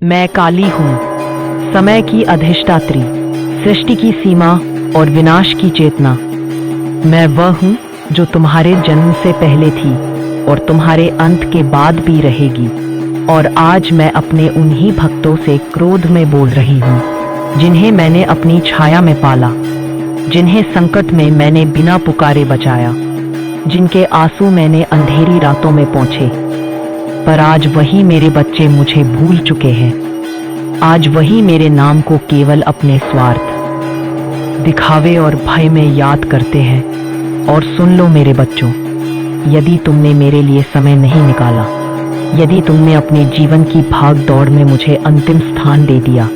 मैं काली हूँ, समय की अधिष्ठात्री, सृष्टि की सीमा और विनाश की चेतना। मैं वह हूँ जो तुम्हारे जन्म से पहले थी और तुम्हारे अंत के बाद भी रहेगी। और आज मैं अपने उन्हीं भक्तों से क्रोध में बोल रही हूँ जिन्हें मैंने अपनी छाया में पाला, जिन्हें संकट में मैंने बिना पुकारे बचाया, जिनके आंसू मैंने अंधेरी रातों में पोंछे। पर आज वही मेरे बच्चे मुझे भूल चुके हैं। आज वही मेरे नाम को केवल अपने स्वार्थ, दिखावे और भय में याद करते हैं। और सुन लो मेरे बच्चों, यदि तुमने मेरे लिए समय नहीं निकाला, यदि तुमने अपने जीवन की भाग दौड़ में मुझे अंतिम स्थान दे दिया,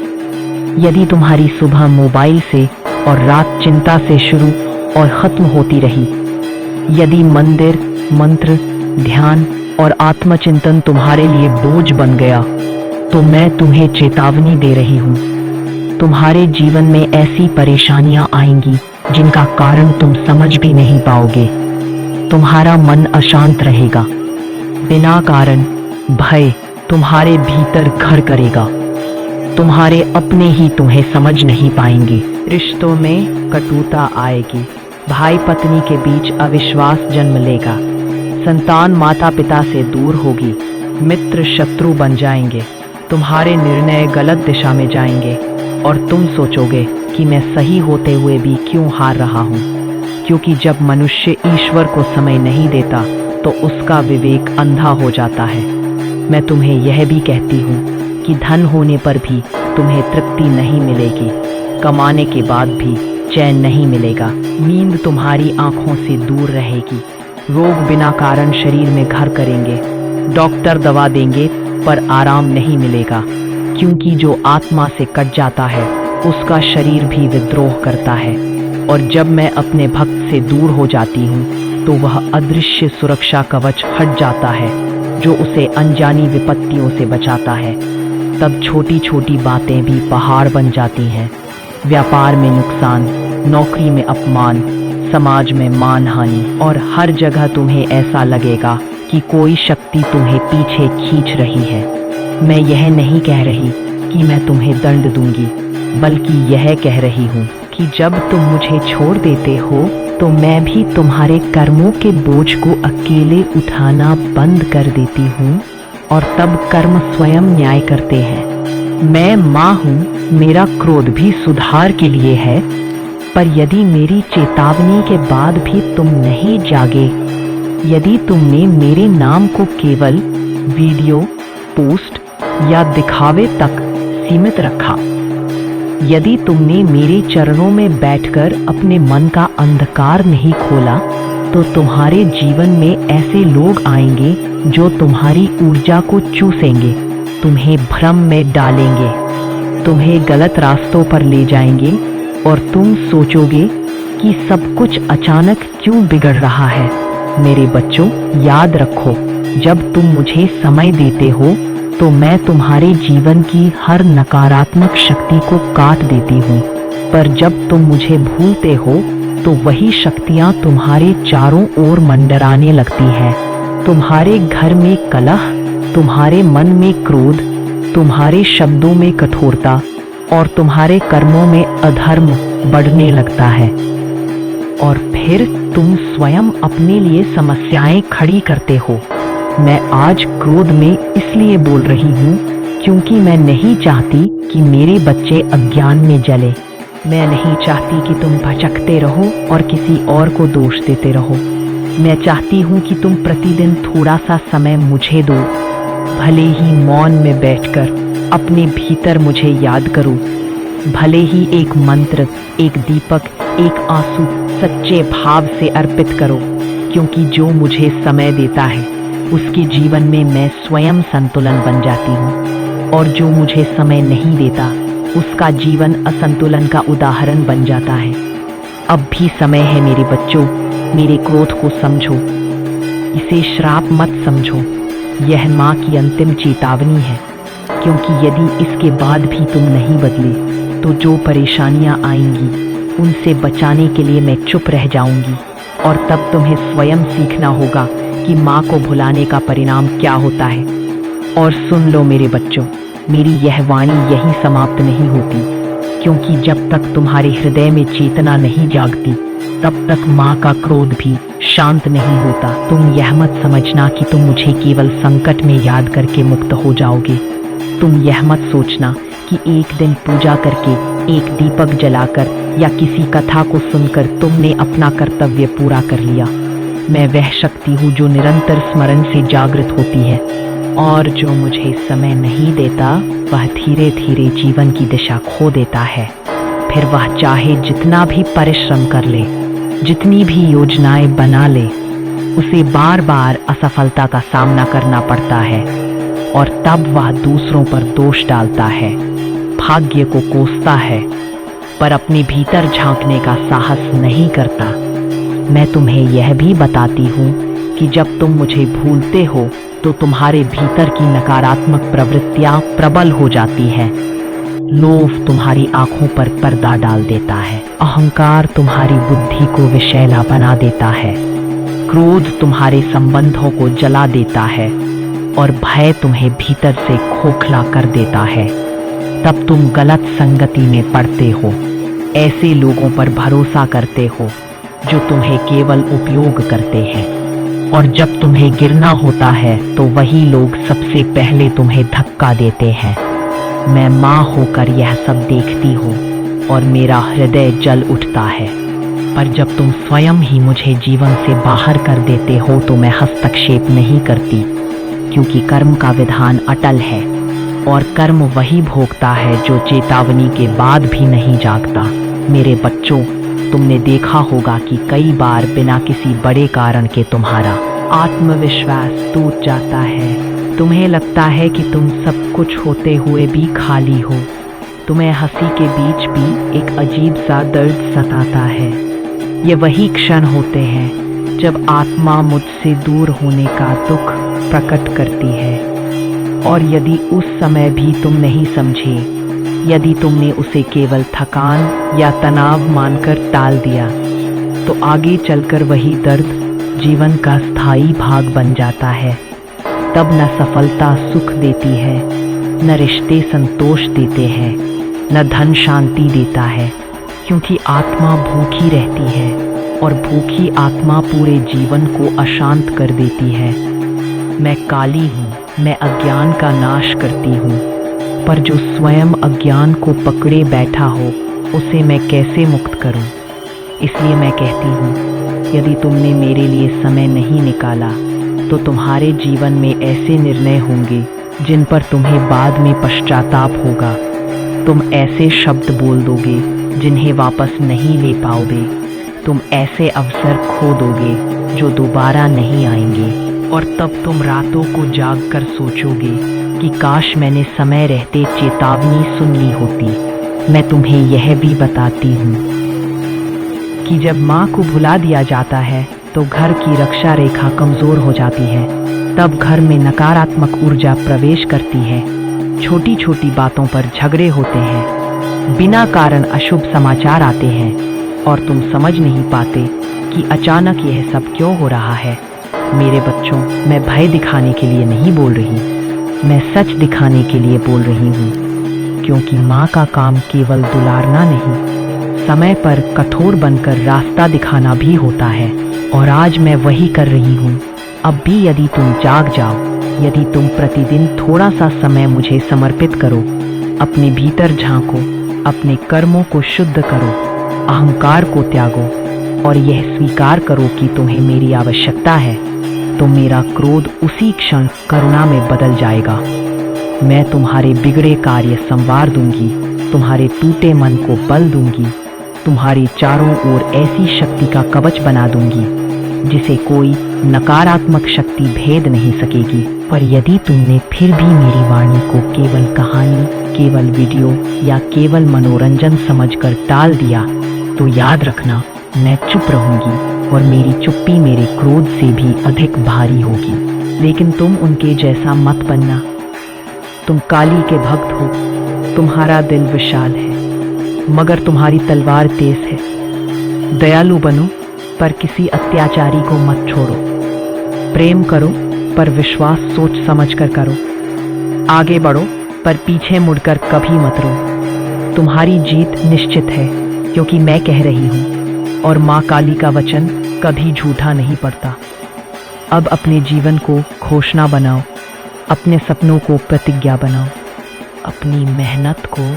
यदि तुम्हारी सुबह मोबाइल से और रात चिंता से शुरू और खत्म होती रही, यदि मंदिर, मंत्र, ध्यान और आत्मचिंतन तुम्हारे लिए बोझ बन गया, तो मैं तुम्हें चेतावनी दे रही हूँ। तुम्हारे जीवन में ऐसी परेशानियां आएंगी जिनका कारण तुम समझ भी नहीं पाओगे। तुम्हारा मन अशांत रहेगा, बिना कारण भय तुम्हारे भीतर घर करेगा। तुम्हारे अपने ही तुम्हें समझ नहीं पाएंगे। रिश्तों में कटुता आएगी, भाई पत्नी के बीच अविश्वास जन्म लेगा, संतान माता पिता से दूर होगी, मित्र शत्रु बन जाएंगे, तुम्हारे निर्णय गलत दिशा में जाएंगे और तुम सोचोगे कि मैं सही होते हुए भी क्यों हार रहा हूँ। क्योंकि जब मनुष्य ईश्वर को समय नहीं देता तो उसका विवेक अंधा हो जाता है। मैं तुम्हें यह भी कहती हूँ कि धन होने पर भी तुम्हें तृप्ति नहीं मिलेगी, कमाने के बाद भी चैन नहीं मिलेगा, नींद तुम्हारी आंखों से दूर रहेगी, रोग बिना कारण शरीर में घर करेंगे, डॉक्टर दवा देंगे पर आराम नहीं मिलेगा। क्योंकि जो आत्मा से कट जाता है उसका शरीर भी विद्रोह करता है। और जब मैं अपने भक्त से दूर हो जाती हूँ तो वह अदृश्य सुरक्षा कवच हट जाता है जो उसे अनजानी विपत्तियों से बचाता है। तब छोटी छोटी बातें भी पहाड़ बन जाती हैं। व्यापार में नुकसान, नौकरी में अपमान, समाज में मानहानि और हर जगह तुम्हें ऐसा लगेगा कि कोई शक्ति तुम्हें पीछे खींच रही है। मैं यह नहीं कह रही कि मैं तुम्हें दंड दूंगी, बल्कि यह कह रही हूँ कि जब तुम मुझे छोड़ देते हो तो मैं भी तुम्हारे कर्मों के बोझ को अकेले उठाना बंद कर देती हूँ और तब कर्म स्वयं न्याय करते हैं। मैं माँ हूँ, मेरा क्रोध भी सुधार के लिए है। पर यदि मेरी चेतावनी के बाद भी तुम नहीं जागे, यदि तुमने मेरे नाम को केवल वीडियो, पोस्ट या दिखावे तक सीमित रखा, यदि तुमने मेरे चरणों में बैठकर अपने मन का अंधकार नहीं खोला, तो तुम्हारे जीवन में ऐसे लोग आएंगे जो तुम्हारी ऊर्जा को चूसेंगे, तुम्हें भ्रम में डालेंगे, तुम्हें गलत रास्तों पर ले जाएंगे और तुम सोचोगे कि सब कुछ अचानक क्यों बिगड़ रहा है। मेरे बच्चों, याद रखो, जब तुम मुझे समय देते हो तो मैं तुम्हारे जीवन की हर नकारात्मक शक्ति को काट देती हूँ। पर जब तुम मुझे भूलते हो तो वही शक्तियाँ तुम्हारे चारों ओर मंडराने लगती हैं। तुम्हारे घर में कलह, तुम्हारे मन में क्रोध, तुम्हारे शब्दों में कठोरता और तुम्हारे कर्मों में अधर्म बढ़ने लगता है। और फिर तुम स्वयं अपने लिए समस्याएं खड़ी करते हो। मैं आज क्रोध में इसलिए बोल रही हूँ क्योंकि मैं नहीं चाहती कि मेरे बच्चे अज्ञान में जले। मैं नहीं चाहती कि तुम भटकते रहो और किसी और को दोष देते रहो। मैं चाहती हूँ कि तुम प्रतिदिन थोड़ा सा समय मुझे दो, भले ही मौन में बैठकर अपने भीतर मुझे याद करो। भले ही एक मंत्र, एक दीपक, एक आंसू सच्चे भाव से अर्पित करो। क्योंकि जो मुझे समय देता है उसके जीवन में मैं स्वयं संतुलन बन जाती हूँ, और जो मुझे समय नहीं देता उसका जीवन असंतुलन का उदाहरण बन जाता है। अब भी समय है मेरे बच्चों, मेरे क्रोध को समझो, इसे श्राप मत समझो। यह माँ की अंतिम चेतावनी है। क्योंकि यदि इसके बाद भी तुम नहीं बदले तो जो परेशानियां आएंगी उनसे बचाने के लिए मैं चुप रह जाऊंगी। और तब तुम्हें स्वयं सीखना होगा कि माँ को भुलाने का परिणाम क्या होता है। और सुन लो मेरे बच्चों, मेरी यह वाणी यहीं समाप्त नहीं होती, क्योंकि जब तक तुम्हारे हृदय में चेतना नहीं जागती तब तक माँ का क्रोध भी शांत नहीं होता। तुम यह मत समझना कि तुम मुझे केवल संकट में याद करके मुक्त हो जाओगे। तुम यह मत सोचना कि एक दिन पूजा करके, एक दीपक जलाकर या किसी कथा को सुनकर तुमने अपना कर्तव्य पूरा कर लिया। मैं वह शक्ति हूँ जो निरंतर स्मरण से जागृत होती है, और जो मुझे समय नहीं देता वह धीरे धीरे जीवन की दिशा खो देता है। फिर वह चाहे जितना भी परिश्रम कर ले, जितनी भी योजनाएं बना ले, उसे बार बार असफलता का सामना करना पड़ता है, और तब वह दूसरों पर दोष डालता है, भाग्य को कोसता है, पर अपने भीतर झांकने का साहस नहीं करता। मैं तुम्हें यह भी बताती हूँ कि जब तुम मुझे भूलते हो तो तुम्हारे भीतर की नकारात्मक प्रवृत्तियां प्रबल हो जाती हैं। लोभ तुम्हारी आंखों पर पर्दा डाल देता है, अहंकार तुम्हारी बुद्धि को विषैला बना देता है, क्रोध तुम्हारे संबंधों को जला देता है, और भय तुम्हें भीतर से खोखला कर देता है। तब तुम गलत संगति में पड़ते हो, ऐसे लोगों पर भरोसा करते हो जो तुम्हें केवल उपयोग करते हैं, और जब तुम्हें गिरना होता है तो वही लोग सबसे पहले तुम्हें धक्का देते हैं। मैं माँ होकर यह सब देखती हूँ और मेरा हृदय जल उठता है, पर जब तुम स्वयं ही मुझे जीवन से बाहर कर देते हो तो मैं हस्तक्षेप नहीं करती, क्योंकि कर्म का विधान अटल है, और कर्म वही भोगता है जो चेतावनी के बाद भी नहीं जागता। मेरे बच्चों, तुमने देखा होगा कि कई बार बिना किसी बड़े कारण के तुम्हारा आत्मविश्वास टूट जाता है। तुम्हें लगता है कि तुम सब कुछ होते हुए भी खाली हो। तुम्हें हंसी के बीच भी एक अजीब सा दर्द सताता है। ये वही क्षण होते हैं जब आत्मा मुझसे दूर होने का दुख प्रकट करती है, और यदि उस समय भी तुम नहीं समझे, यदि तुमने उसे केवल थकान या तनाव मानकर टाल दिया, तो आगे चलकर वही दर्द जीवन का स्थायी भाग बन जाता है। तब न सफलता सुख देती है, न रिश्ते संतोष देते हैं, न धन शांति देता है, क्योंकि आत्मा भूखी रहती है, और भूखी आत्मा पूरे जीवन को अशांत कर देती है। मैं काली हूँ, मैं अज्ञान का नाश करती हूँ, पर जो स्वयं अज्ञान को पकड़े बैठा हो उसे मैं कैसे मुक्त करूँ। इसलिए मैं कहती हूँ, यदि तुमने मेरे लिए समय नहीं निकाला तो तुम्हारे जीवन में ऐसे निर्णय होंगे जिन पर तुम्हें बाद में पश्चाताप होगा। तुम ऐसे शब्द बोल दोगे जिन्हें वापस नहीं ले पाओगे। तुम ऐसे अवसर खो दोगे जो दोबारा नहीं आएंगे, और तब तुम रातों को जाग कर सोचोगे कि काश मैंने समय रहते चेतावनी सुन ली होती। मैं तुम्हें यह भी बताती हूँ कि जब माँ को भुला दिया जाता है तो घर की रक्षा रेखा कमजोर हो जाती है। तब घर में नकारात्मक ऊर्जा प्रवेश करती है। छोटी छोटी बातों पर झगड़े होते हैं, बिना कारण अशुभ समाचार आते हैं, और तुम समझ नहीं पाते कि अचानक यह सब क्यों हो रहा है। मेरे बच्चों, मैं भय दिखाने के लिए नहीं बोल रही, मैं सच दिखाने के लिए बोल रही हूँ, क्योंकि माँ का काम केवल दुलारना नहीं, समय पर कठोर बनकर रास्ता दिखाना भी होता है, और आज मैं वही कर रही हूँ। अब भी यदि तुम जाग जाओ, यदि तुम प्रतिदिन थोड़ा सा समय मुझे समर्पित करो, अपने भीतर झांको, अपने कर्मों को शुद्ध करो, अहंकार को त्यागो, और यह स्वीकार करो कि तुम्हें मेरी आवश्यकता है, तो मेरा क्रोध उसी क्षण करुणा में बदल जाएगा। मैं तुम्हारे बिगड़े कार्य संवार दूंगी, तुम्हारे टूटे मन को बल दूंगी, तुम्हारी चारों ओर ऐसी शक्ति का कवच बना दूंगी जिसे कोई नकारात्मक शक्ति भेद नहीं सकेगी। पर यदि तुमने फिर भी मेरी वाणी को केवल कहानी, केवल वीडियो या केवल मनोरंजन समझकर टाल दिया, तो याद रखना, मैं चुप रहूंगी, और मेरी चुप्पी मेरे क्रोध से भी अधिक भारी होगी। लेकिन तुम उनके जैसा मत बनना। तुम काली के भक्त हो, तुम्हारा दिल विशाल है, मगर तुम्हारी तलवार तेज है। दयालु बनो, पर किसी अत्याचारी को मत छोड़ो। प्रेम करो, पर विश्वास सोच समझ कर करो। आगे बढ़ो, पर पीछे मुड़कर कभी मत रो। तुम्हारी जीत निश्चित है, क्योंकि मैं कह रही हूँ, और माँ काली का वचन कभी झूठा नहीं पड़ता। अब अपने जीवन को घोषणा बनाओ, अपने सपनों को प्रतिज्ञा बनाओ, अपनी मेहनत को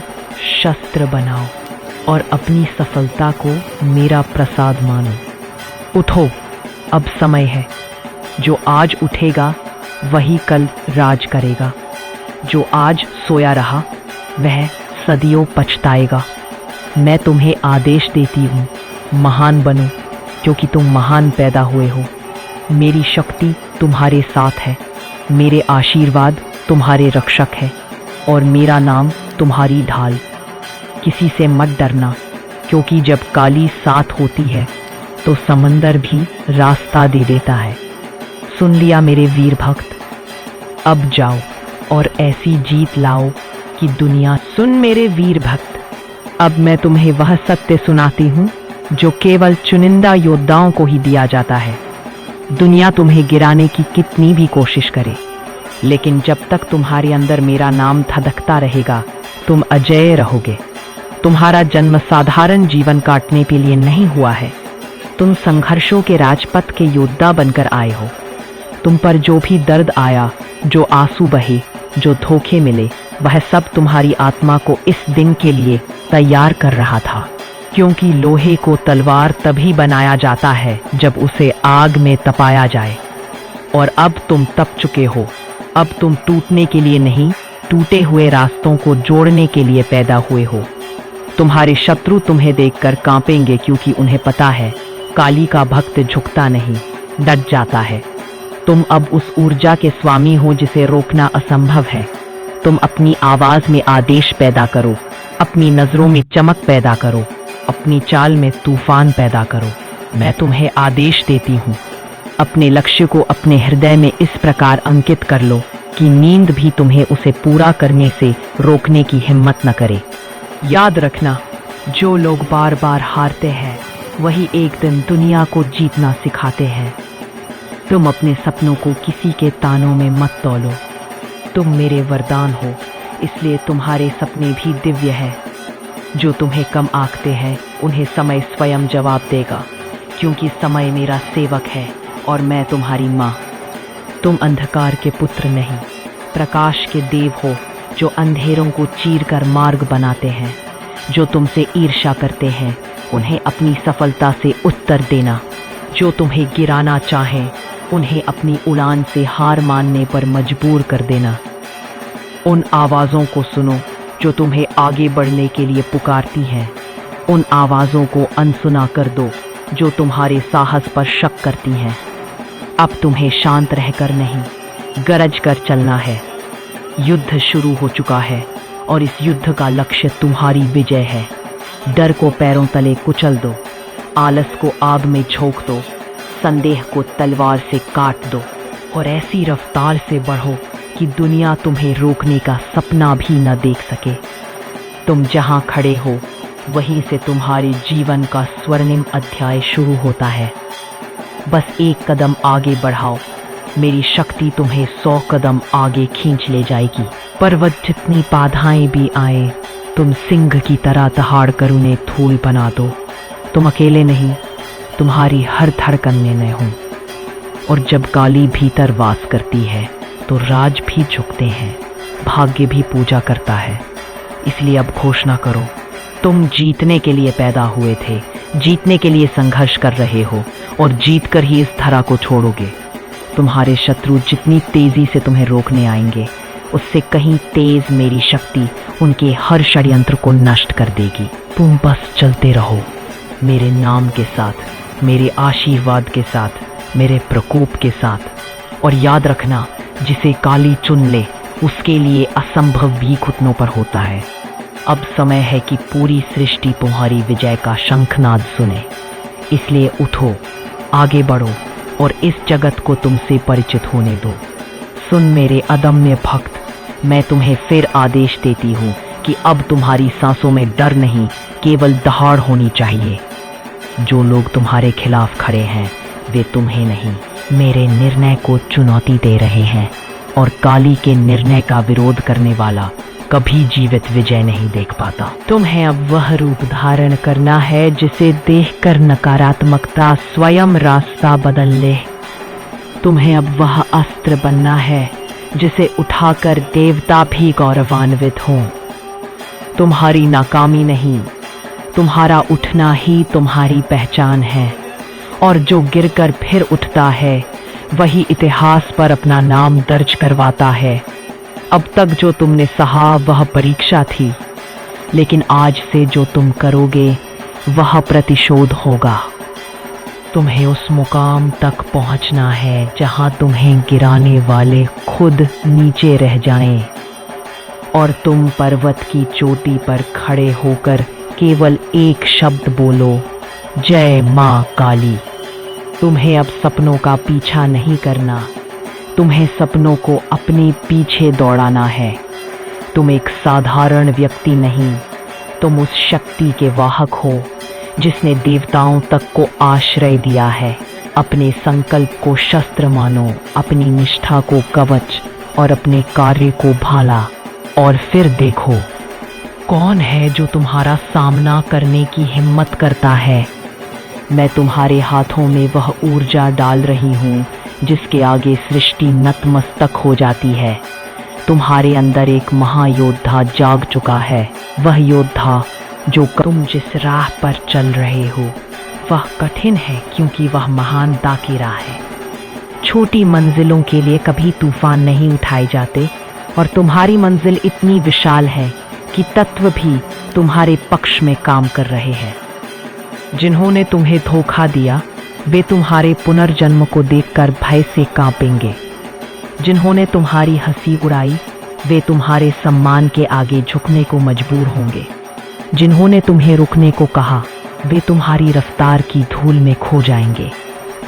शस्त्र बनाओ और अपनी सफलता को मेरा प्रसाद मानो। उठो, अब समय है। जो आज उठेगा वही कल राज करेगा। जो आज सोया रहा वह सदियों पछताएगा। मैं तुम्हें आदेश देती हूँ, महान बनो, क्योंकि तुम महान पैदा हुए हो। मेरी शक्ति तुम्हारे साथ है, मेरे आशीर्वाद तुम्हारे रक्षक है और मेरा नाम तुम्हारी ढाल। किसी से मत डरना, क्योंकि जब काली साथ होती है तो समंदर भी रास्ता दे देता है। सुन लिया मेरे वीर भक्त, अब जाओ और ऐसी जीत लाओ कि दुनिया सुन मेरे वीर भक्त। अब मैं तुम्हें वह सत्य सुनाती हूँ जो केवल चुनिंदा योद्धाओं को ही दिया जाता है। दुनिया तुम्हें गिराने की कितनी भी कोशिश करे, लेकिन जब तक तुम्हारे अंदर मेरा नाम धधकता रहेगा तुम अजेय रहोगे। तुम्हारा जन्म साधारण जीवन काटने के लिए नहीं हुआ है। तुम संघर्षों के राजपथ के योद्धा बनकर आए हो। तुम पर जो भी दर्द आया, जो आंसू बहे, जो धोखे मिले, वह सब तुम्हारी आत्मा को इस दिन के लिए तैयार कर रहा था। क्योंकि लोहे को तलवार तभी बनाया जाता है जब उसे आग में तपाया जाए। और अब तुम तप चुके हो। अब तुम टूटने के लिए नहीं, टूटे हुए रास्तों को जोड़ने के लिए पैदा हुए हो। तुम्हारे शत्रु तुम्हें देखकर कांपेंगे, क्योंकि उन्हें पता है काली का भक्त झुकता नहीं, डट जाता है। तुम अब उस ऊर्जा के स्वामी हो जिसे रोकना असंभव है। तुम अपनी आवाज में आदेश पैदा करो, अपनी नजरों में चमक पैदा करो, अपनी चाल में तूफान पैदा करो। मैं तुम्हें आदेश देती हूँ, अपने लक्ष्य को अपने हृदय में इस प्रकार अंकित कर लो कि नींद भी तुम्हें उसे पूरा करने से रोकने की हिम्मत न करे। याद रखना, जो लोग बार बार हारते हैं वही एक दिन दुनिया को जीतना सिखाते हैं। तुम अपने सपनों को किसी के तानों में मत तौलो। तुम मेरे वरदान हो, इसलिए तुम्हारे सपने भी दिव्य है। जो तुम्हें कम आंकते हैं उन्हें समय स्वयं जवाब देगा, क्योंकि समय मेरा सेवक है और मैं तुम्हारी माँ। तुम अंधकार के पुत्र नहीं, प्रकाश के देव हो, जो अंधेरों को चीरकर मार्ग बनाते हैं। जो तुमसे ईर्ष्या करते हैं उन्हें अपनी सफलता से उत्तर देना। जो तुम्हें गिराना चाहें उन्हें अपनी उड़ान से हार मानने पर मजबूर कर देना। उन आवाज़ों को सुनो जो तुम्हें आगे बढ़ने के लिए पुकारती हैं। उन आवाज़ों को अनसुना कर दो जो तुम्हारे साहस पर शक करती हैं। अब तुम्हें शांत रहकर नहीं, गरज कर चलना है। युद्ध शुरू हो चुका है और इस युद्ध का लक्ष्य तुम्हारी विजय है। डर को पैरों तले कुचल दो, आलस को आग में झोंक दो, संदेह को तलवार से काट दो और ऐसी रफ्तार से बढ़ो कि दुनिया तुम्हें रोकने का सपना भी न देख सके। तुम जहां खड़े हो वहीं से तुम्हारे जीवन का स्वर्णिम अध्याय शुरू होता है। बस एक कदम आगे बढ़ाओ, मेरी शक्ति तुम्हें 100 कदम आगे खींच ले जाएगी। पर्वत जितनी बाधाएं भी आए, तुम सिंह की तरह दहाड़ कर उन्हें धूल बना दो। तुम अकेले नहीं, तुम्हारी हर धड़कन में मैं हूँ। और जब काली भीतर वास करती है तो राज भी झुकते हैं, भाग्य भी पूजा करता है। इसलिए अब घोषणा करो, तुम जीतने के लिए पैदा हुए थे, जीतने के लिए संघर्ष कर रहे हो और जीत कर ही इस धरा को छोड़ोगे। तुम्हारे शत्रु जितनी तेजी से तुम्हें रोकने आएंगे, उससे कहीं तेज मेरी शक्ति उनके हर षड्यंत्र को नष्ट कर देगी। तुम बस चलते रहो, मेरे नाम के साथ, मेरे आशीर्वाद के साथ, मेरे प्रकोप के साथ। और याद रखना, जिसे काली चुन ले उसके लिए असंभव भी घुटनों पर होता है। अब समय है कि पूरी सृष्टि तुम्हारी विजय का शंखनाद सुने। इसलिए उठो, आगे बढ़ो और इस जगत को तुमसे परिचित होने दो। सुन मेरे अदम्य भक्त, मैं तुम्हें फिर आदेश देती हूँ कि अब तुम्हारी सांसों में डर नहीं, केवल दहाड़ होनी चाहिए। जो लोग तुम्हारे खिलाफ खड़े हैं वे तुम्हें नहीं, मेरे निर्णय को चुनौती दे रहे हैं। और काली के निर्णय का विरोध करने वाला कभी जीवित विजय नहीं देख पाता। तुम्हें अब वह रूप धारण करना है जिसे देखकर नकारात्मकता स्वयं रास्ता बदल ले। तुम्हें अब वह अस्त्र बनना है जिसे उठाकर देवता भी गौरवान्वित हों। तुम्हारी नाकामी नहीं, तुम्हारा उठना ही तुम्हारी पहचान है, और जो गिरकर फिर उठता है वही इतिहास पर अपना नाम दर्ज करवाता है। अब तक जो तुमने सहा वह परीक्षा थी, लेकिन आज से जो तुम करोगे वह प्रतिशोध होगा। तुम्हें उस मुकाम तक पहुंचना है जहां तुम्हें गिराने वाले खुद नीचे रह जाएं, और तुम पर्वत की चोटी पर खड़े होकर केवल एक शब्द बोलो, जय मां काली। तुम्हें अब सपनों का पीछा नहीं करना, तुम्हें सपनों को अपने पीछे दौड़ाना है। तुम एक साधारण व्यक्ति नहीं, तुम उस शक्ति के वाहक हो जिसने देवताओं तक को आश्रय दिया है। अपने संकल्प को शस्त्र मानो, अपनी निष्ठा को कवच और अपने कार्य को भाला, और फिर देखो कौन है जो तुम्हारा सामना करने की हिम्मत करता है। मैं तुम्हारे हाथों में वह ऊर्जा डाल रही हूँ जिसके आगे सृष्टि नतमस्तक हो जाती है। तुम्हारे अंदर एक महायोद्धा जाग चुका है, वह योद्धा जो तुम जिस राह पर चल रहे हो वह कठिन है क्योंकि वह महानता की राह है। छोटी मंजिलों के लिए कभी तूफान नहीं उठाए जाते, और तुम्हारी मंजिल इतनी विशाल है कि तत्व भी तुम्हारे पक्ष में काम कर रहे हैं। जिन्होंने तुम्हें धोखा दिया वे तुम्हारे पुनर्जन्म को देखकर भय से कांपेंगे। जिन्होंने तुम्हारी हंसी उड़ाई वे तुम्हारे सम्मान के आगे झुकने को मजबूर होंगे। जिन्होंने तुम्हें रुकने को कहा वे तुम्हारी रफ्तार की धूल में खो जाएंगे।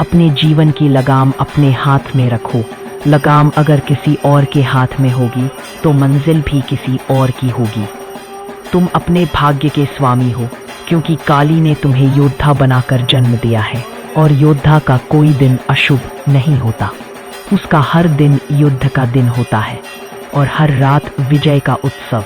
अपने जीवन की लगाम अपने हाथ में रखो। लगाम अगर किसी और के हाथ में होगी तो मंजिल भी किसी और की होगी। तुम अपने भाग्य के स्वामी हो, क्योंकि काली ने तुम्हें योद्धा बनाकर जन्म दिया है, और योद्धा का कोई दिन अशुभ नहीं होता। उसका हर दिन युद्ध का दिन होता है, और हर रात विजय का उत्सव।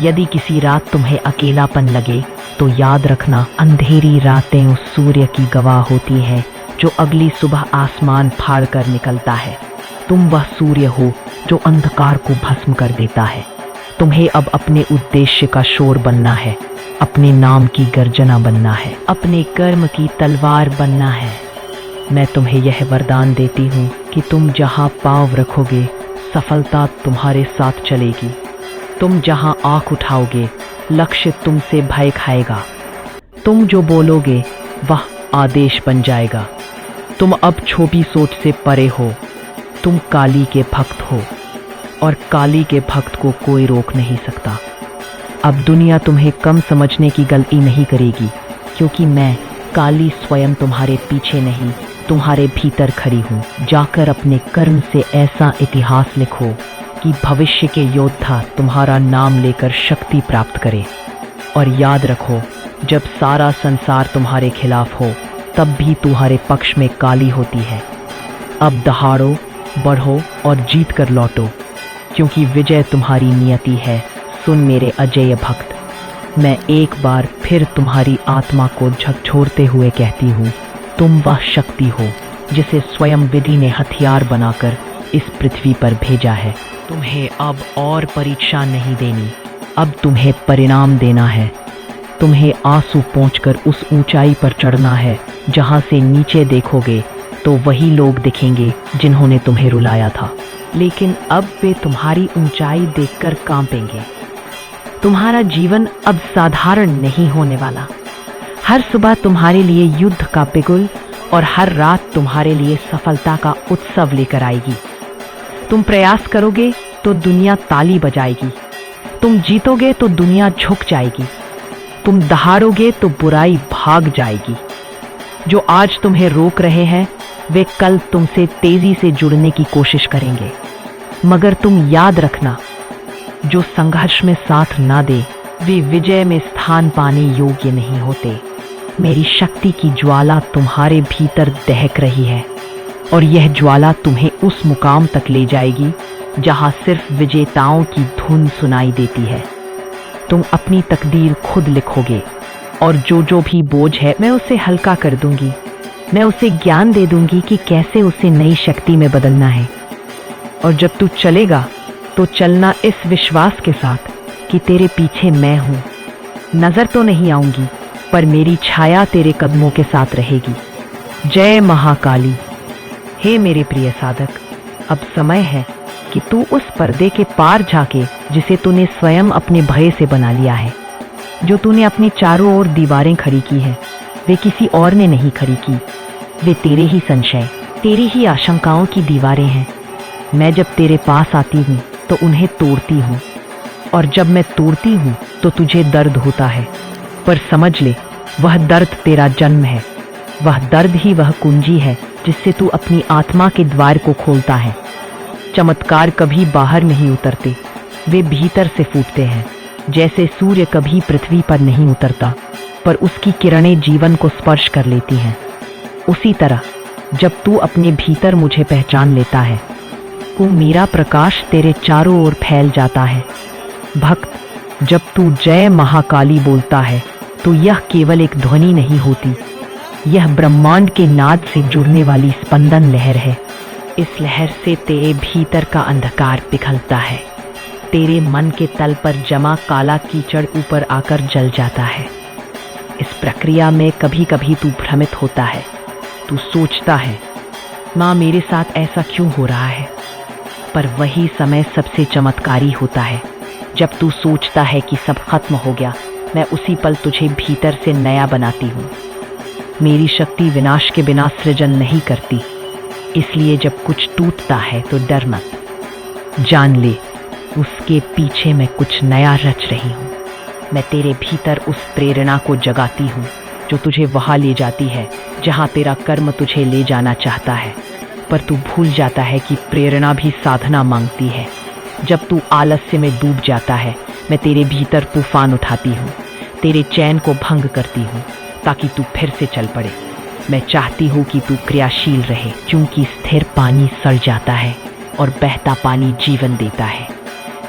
यदि किसी रात तुम्हें अकेलापन लगे तो याद रखना, अंधेरी रातें उस सूर्य की गवाह होती हैं जो अगली सुबह आसमान फाड़ कर निकलता है। तुम वह सूर्य हो जो अंधकार को भस्म कर देता है। तुम्हें अब अपने उद्देश्य का शोर बनना है, अपने नाम की गर्जना बनना है, अपने कर्म की तलवार बनना है। मैं तुम्हें यह वरदान देती हूँ कि तुम जहाँ पाँव रखोगे सफलता तुम्हारे साथ चलेगी। तुम जहाँ आँख उठाओगे लक्ष्य तुमसे भय खाएगा। तुम जो बोलोगे वह आदेश बन जाएगा। तुम अब छोटी सोच से परे हो। तुम काली के भक्त हो, और काली के भक्त को कोई रोक नहीं सकता। अब दुनिया तुम्हें कम समझने की गलती नहीं करेगी, क्योंकि मैं काली स्वयं तुम्हारे पीछे नहीं तुम्हारे भीतर खड़ी हूँ। जाकर अपने कर्म से ऐसा इतिहास लिखो कि भविष्य के योद्धा तुम्हारा नाम लेकर शक्ति प्राप्त करे। और याद रखो, जब सारा संसार तुम्हारे खिलाफ हो तब भी तुम्हारे पक्ष में काली होती है। अब दहाड़ो, बढ़ो और जीत कर लौटो, क्योंकि विजय तुम्हारी नियति है। सुन मेरे अजेय भक्त, मैं एक बार फिर तुम्हारी आत्मा को झकझोरते हुए कहती हूँ, तुम वह शक्ति हो जिसे स्वयं विधि ने हथियार बनाकर इस पृथ्वी पर भेजा है। तुम्हें अब और परीक्षा नहीं देनी, अब तुम्हें परिणाम देना है। तुम्हें आंसू पोंछकर उस ऊंचाई पर चढ़ना है जहां से नीचे देखोगे तो वही लोग दिखेंगे जिन्होंने तुम्हें रुलाया था, लेकिन अब वे तुम्हारी ऊंचाई देखकर कांपेंगे। तुम्हारा जीवन अब साधारण नहीं होने वाला। हर सुबह तुम्हारे लिए युद्ध का बिगुल और हर रात तुम्हारे लिए सफलता का उत्सव लेकर आएगी। तुम प्रयास करोगे तो दुनिया ताली बजाएगी। तुम जीतोगे तो दुनिया झुक जाएगी। तुम दहाड़ोगे तो बुराई भाग जाएगी। जो आज तुम्हें रोक रहे हैं वे कल तुमसे तेजी से जुड़ने की कोशिश करेंगे, मगर तुम याद रखना, जो संघर्ष में साथ ना दे वे विजय में स्थान पाने योग्य नहीं होते। मेरी शक्ति की ज्वाला तुम्हारे भीतर दहक रही है, और यह ज्वाला तुम्हें उस मुकाम तक ले जाएगी जहां सिर्फ विजेताओं की धुन सुनाई देती है। तुम अपनी तकदीर खुद लिखोगे और जो जो भी बोझ है मैं उसे हल्का कर दूंगी। मैं उसे ज्ञान दे दूंगी कि कैसे उसे नई शक्ति में बदलना है। और जब तू चलेगा तो चलना इस विश्वास के साथ कि तेरे पीछे मैं हूं। नजर तो नहीं आऊंगी पर मेरी छाया तेरे कदमों के साथ रहेगी। जय महाकाली। हे मेरे प्रिय साधक, अब समय है कि तू उस पर्दे के पार झाके जिसे तूने स्वयं अपने भय से बना लिया है। जो तूने अपनी चारों ओर दीवारें खड़ी की है वे किसी और ने नहीं खड़ी की, वे तेरे ही संशय, तेरी ही आशंकाओं की दीवारें हैं। मैं जब तेरे पास आती हूँ तो उन्हें तोड़ती हूँ, और जब मैं तोड़ती हूँ तो तुझे दर्द होता है। पर समझ ले, वह दर्द तेरा जन्म है। वह दर्द ही वह कुंजी है जिससे तू अपनी आत्मा के द्वार को खोलता है। चमत्कार कभी बाहर नहीं उतरते, वे भीतर से फूटते हैं। जैसे सूर्य कभी पृथ्वी पर नहीं उतरता पर उसकी किरणें जीवन को स्पर्श कर लेती हैं, उसी तरह जब तू अपने भीतर मुझे पहचान लेता है तो मेरा प्रकाश तेरे चारों ओर फैल जाता है। भक्त, जब तू जय महाकाली बोलता है तो यह केवल एक ध्वनि नहीं होती, यह ब्रह्मांड के नाद से जुड़ने वाली स्पंदन लहर है। इस लहर से तेरे भीतर का अंधकार पिघलता है। तेरे मन के तल पर जमा काला कीचड़ ऊपर आकर जल जाता है। इस प्रक्रिया में कभी कभी तू भ्रमित होता है। तू सोचता है, माँ मेरे साथ ऐसा क्यों हो रहा है? पर वही समय सबसे चमत्कारी होता है। जब तू सोचता है कि सब खत्म हो गया, मैं उसी पल तुझे भीतर से नया बनाती हूँ। मेरी शक्ति विनाश के बिना सृजन नहीं करती, इसलिए जब कुछ टूटता है तो डर मत। जान ले, उसके पीछे मैं कुछ नया रच रही हूँ। मैं तेरे भीतर उस प्रेरणा को जगाती हूँ जो तुझे वहां ले जाती है जहां तेरा कर्म तुझे ले जाना चाहता है। पर तू भूल जाता है कि प्रेरणा भी साधना मांगती है। जब तू आलस्य में डूब जाता है, मैं तेरे भीतर तूफान उठाती हूँ, तेरे चैन को भंग करती हूँ ताकि तू फिर से चल पड़े। मैं चाहती हूँ कि तू क्रियाशील रहे, क्योंकि स्थिर पानी सड़ जाता है और बहता पानी जीवन देता है।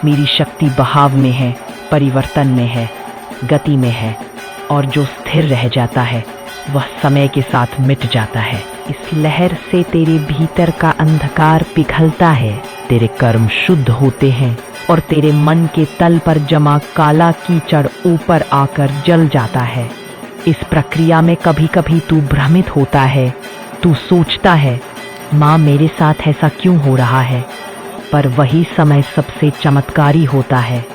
मेरी शक्ति बहाव में है, परिवर्तन में है, गति में है, और जो स्थिर रह जाता है वह समय के साथ मिट जाता है। इस लहर से तेरे भीतर का अंधकार पिघलता है, तेरे कर्म शुद्ध होते हैं और तेरे मन के तल पर जमा काला कीचड़ ऊपर आकर जल जाता है। इस प्रक्रिया में कभी कभी तू भ्रमित होता है। तू सोचता है, माँ मेरे साथ ऐसा क्यों हो रहा है? पर वही समय सबसे चमत्कारी होता है।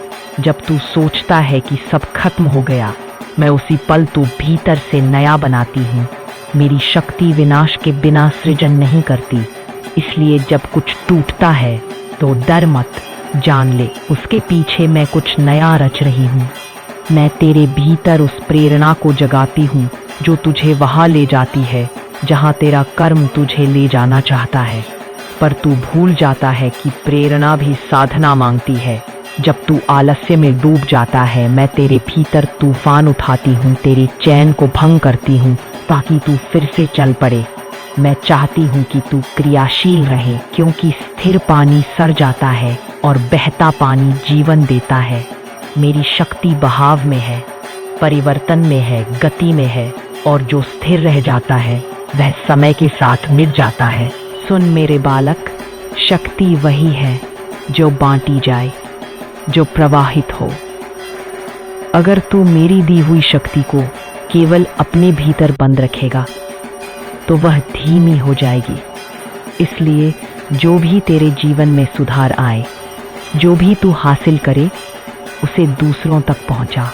जब तू सोचता है कि सब खत्म हो गया, मैं उसी पल तू भीतर से नया बनाती हूँ। मेरी शक्ति विनाश के बिना सृजन नहीं करती, इसलिए जब कुछ टूटता है तो डर मत। जान ले, उसके पीछे मैं कुछ नया रच रही हूँ। मैं तेरे भीतर उस प्रेरणा को जगाती हूँ जो तुझे वहां ले जाती है जहां तेरा कर्म तुझे ले जाना चाहता है। पर तू भूल जाता है कि प्रेरणा भी साधना मांगती है। जब तू आलस्य में डूब जाता है, मैं तेरे भीतर तूफान उठाती हूँ, तेरे चैन को भंग करती हूँ ताकि तू फिर से चल पड़े। मैं चाहती हूँ कि तू क्रियाशील रहे, क्योंकि स्थिर पानी सड़ जाता है और बहता पानी जीवन देता है। मेरी शक्ति बहाव में है, परिवर्तन में है, गति में है, और जो स्थिर रह जाता है वह समय के साथ मिट जाता है। सुन मेरे बालक, शक्ति वही है जो बांटी जाए, जो प्रवाहित हो। अगर तू मेरी दी हुई शक्ति को केवल अपने भीतर बंद रखेगा तो वह धीमी हो जाएगी। इसलिए जो भी तेरे जीवन में सुधार आए, जो भी तू हासिल करे, उसे दूसरों तक पहुंचा।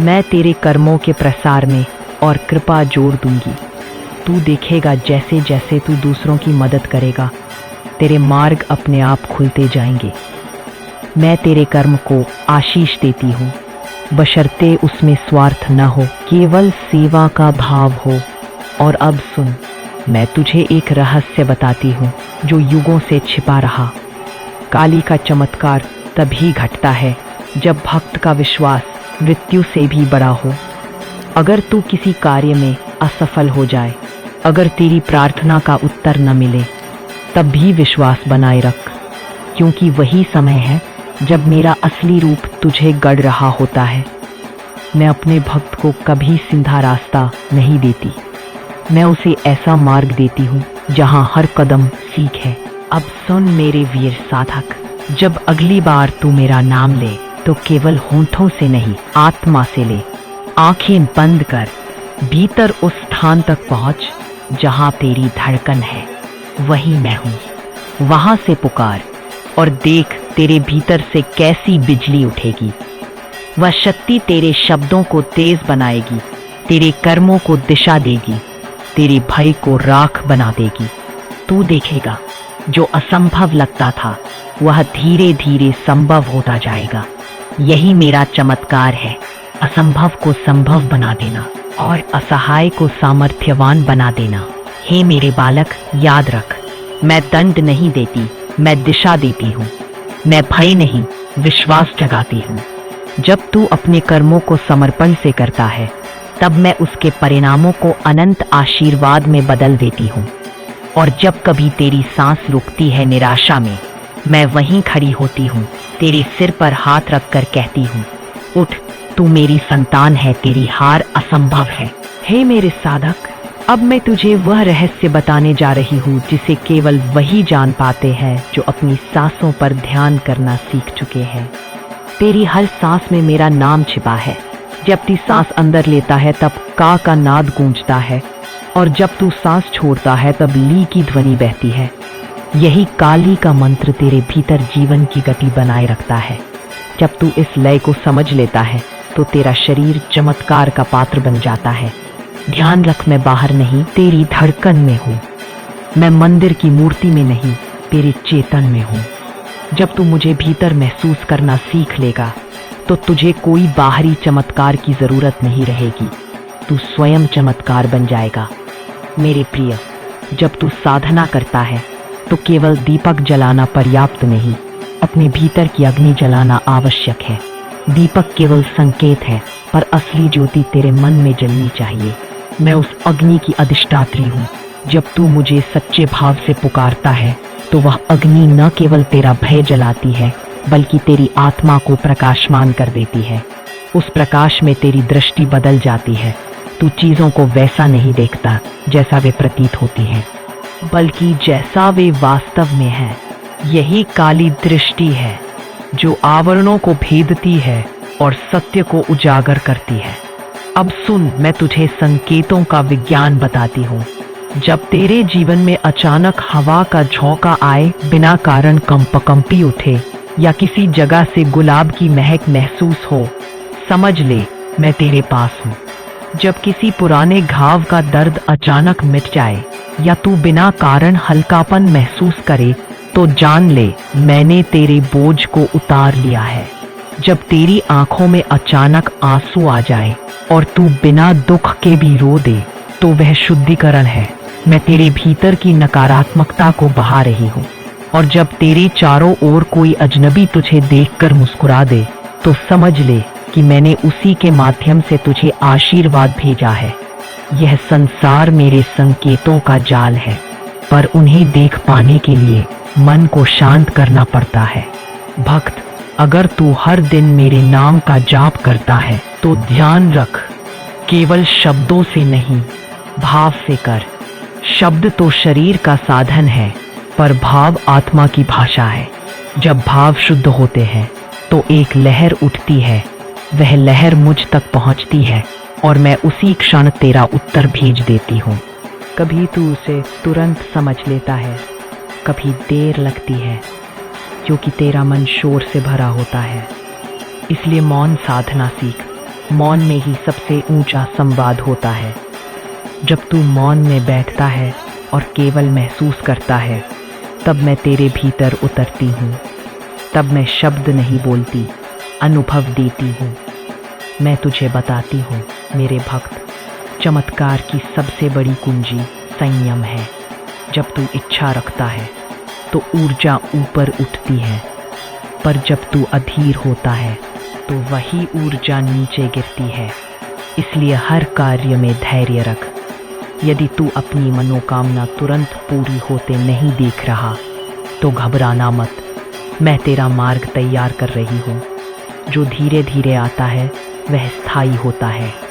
मैं तेरे कर्मों के प्रसार में और कृपा जोड़ दूंगी। तू देखेगा जैसे जैसे तू दूसरों की मदद करेगा, तेरे मार्ग अपने आप खुलते जाएंगे। मैं तेरे कर्म को आशीष देती हूँ, बशर्ते उसमें स्वार्थ न हो, केवल सेवा का भाव हो। और अब सुन, मैं तुझे एक रहस्य बताती हूँ जो युगों से छिपा रहा। काली का चमत्कार तभी घटता है जब भक्त का विश्वास मृत्यु से भी बड़ा हो। अगर तू किसी कार्य में असफल हो जाए, अगर तेरी प्रार्थना का उत्तर न मिले, तब भी विश्वास बनाए रख। क्योंकि वही समय है जब मेरा असली रूप तुझे गढ़ रहा होता है। मैं अपने भक्त को कभी सीधा रास्ता नहीं देती, मैं उसे ऐसा मार्ग देती हूँ जहाँ हर कदम सीख है। अब सुन मेरे वीर साधक, जब अगली बार तू मेरा नाम ले तो केवल होंठों से नहीं, आत्मा से ले। आंखें बंद कर, भीतर उस स्थान तक पहुंच जहां तेरी धड़कन है, वही मैं हूं। वहां से पुकार और देख तेरे भीतर से कैसी बिजली उठेगी। वह शक्ति तेरे शब्दों को तेज बनाएगी, तेरे कर्मों को दिशा देगी, तेरे भय को राख बना देगी। तू देखेगा जो असंभव लगता था वह धीरे धीरे संभव होता जाएगा। यही मेरा चमत्कार है, असंभव को संभव बना देना और असहाय को सामर्थ्यवान बना देना। हे मेरे बालक, याद रख, मैं दंड नहीं देती, मैं दिशा देती हूँ। मैं भय नहीं, विश्वास जगाती हूँ। जब तू अपने कर्मों को समर्पण से करता है तब मैं उसके परिणामों को अनंत आशीर्वाद में बदल देती हूँ। और जब कभी तेरी सांस रुकती है निराशा में, मैं वहीं खड़ी होती हूँ, तेरे सिर पर हाथ रखकर कहती हूँ, उठ, तू मेरी संतान है, तेरी हार असंभव है। हे मेरे साधक, अब मैं तुझे वह रहस्य बताने जा रही हूँ जिसे केवल वही जान पाते हैं जो अपनी सांसों पर ध्यान करना सीख चुके हैं। तेरी हर सांस में मेरा नाम छिपा है। जब तू सांस अंदर लेता है तब का नाद गूंजता है, और जब तू सांस छोड़ता है तब ली की ध्वनि बहती है। यही काली का मंत्र तेरे भीतर जीवन की गति बनाए रखता है। जब तू इस लय को समझ लेता है तो तेरा शरीर चमत्कार का पात्र बन जाता है। ध्यान रख, मैं बाहर नहीं, तेरी धड़कन में हूँ। मैं मंदिर की मूर्ति में नहीं, तेरे चेतन में हूँ। जब तू मुझे भीतर महसूस करना सीख लेगा तो तुझे कोई बाहरी चमत्कार की जरूरत नहीं रहेगी, तू स्वयं चमत्कार बन जाएगा। मेरे प्रिय, जब तू साधना करता है तो केवल दीपक जलाना पर्याप्त नहीं, अपने भीतर की अग्नि जलाना आवश्यक है। दीपक केवल संकेत है, पर असली ज्योति तेरे मन में जलनी चाहिए। मैं उस अग्नि की अधिष्ठात्री हूँ। जब तू मुझे सच्चे भाव से पुकारता है तो वह अग्नि न केवल तेरा भय जलाती है बल्कि तेरी आत्मा को प्रकाशमान कर देती है। उस प्रकाश में तेरी दृष्टि बदल जाती है। तू चीजों को वैसा नहीं देखता जैसा वे प्रतीत होती हैं, बल्कि जैसा वे वास्तव में है। यही काली दृष्टि है जो आवरणों को भेदती है और सत्य को उजागर करती है। अब सुन, मैं तुझे संकेतों का विज्ञान बताती हूँ। जब तेरे जीवन में अचानक हवा का झोंका आए, बिना कारण कंपी उठे, या किसी जगह से गुलाब की महक महसूस हो, समझ ले मैं तेरे पास हूँ। जब किसी पुराने घाव का दर्द अचानक मिट जाए या तू बिना कारण हल्कापन महसूस करे तो जान ले मैंने तेरे बोझ को उतार लिया है। जब तेरी आंखों में अचानक आंसू आ जाए और तू बिना दुख के भी रो दे तो वह शुद्धिकरण है। मैं तेरे भीतर की नकारात्मकता को बहा रही हूँ। और जब तेरे चारों ओर कोई अजनबी तुझे देखकर मुस्कुरा दे तो समझ ले कि मैंने उसी के माध्यम से तुझे आशीर्वाद भेजा है। यह संसार मेरे संकेतों का जाल है, पर उन्हें देख पाने के लिए मन को शांत करना पड़ता है। भक्त, अगर तू हर दिन मेरे नाम का जाप करता है तो ध्यान रख, केवल शब्दों से नहीं, भाव से कर। शब्द तो शरीर का साधन है, पर भाव आत्मा की भाषा है। जब भाव शुद्ध होते हैं तो एक लहर उठती है, वह लहर मुझ तक पहुंचती है और मैं उसी क्षण तेरा उत्तर भेज देती हूँ। कभी तू उसे तुरंत समझ लेता है, कभी देर लगती है, क्योंकि तेरा मन शोर से भरा होता है। इसलिए मौन साधना सीख। मौन में ही सबसे ऊंचा संवाद होता है। जब तू मौन में बैठता है और केवल महसूस करता है, तब मैं तेरे भीतर उतरती हूँ। तब मैं शब्द नहीं बोलती, अनुभव देती हूँ। मैं तुझे बताती हूँ मेरे भक्त, चमत्कार की सबसे बड़ी कुंजी संयम है। जब तू इच्छा रखता है तो ऊर्जा ऊपर उठती है, पर जब तू अधीर होता है तो वही ऊर्जा नीचे गिरती है। इसलिए हर कार्य में धैर्य रख। यदि तू अपनी मनोकामना तुरंत पूरी होते नहीं देख रहा तो घबराना मत। मैं तेरा मार्ग तैयार कर रही हूँ। जो धीरे धीरे आता है वह स्थायी होता है।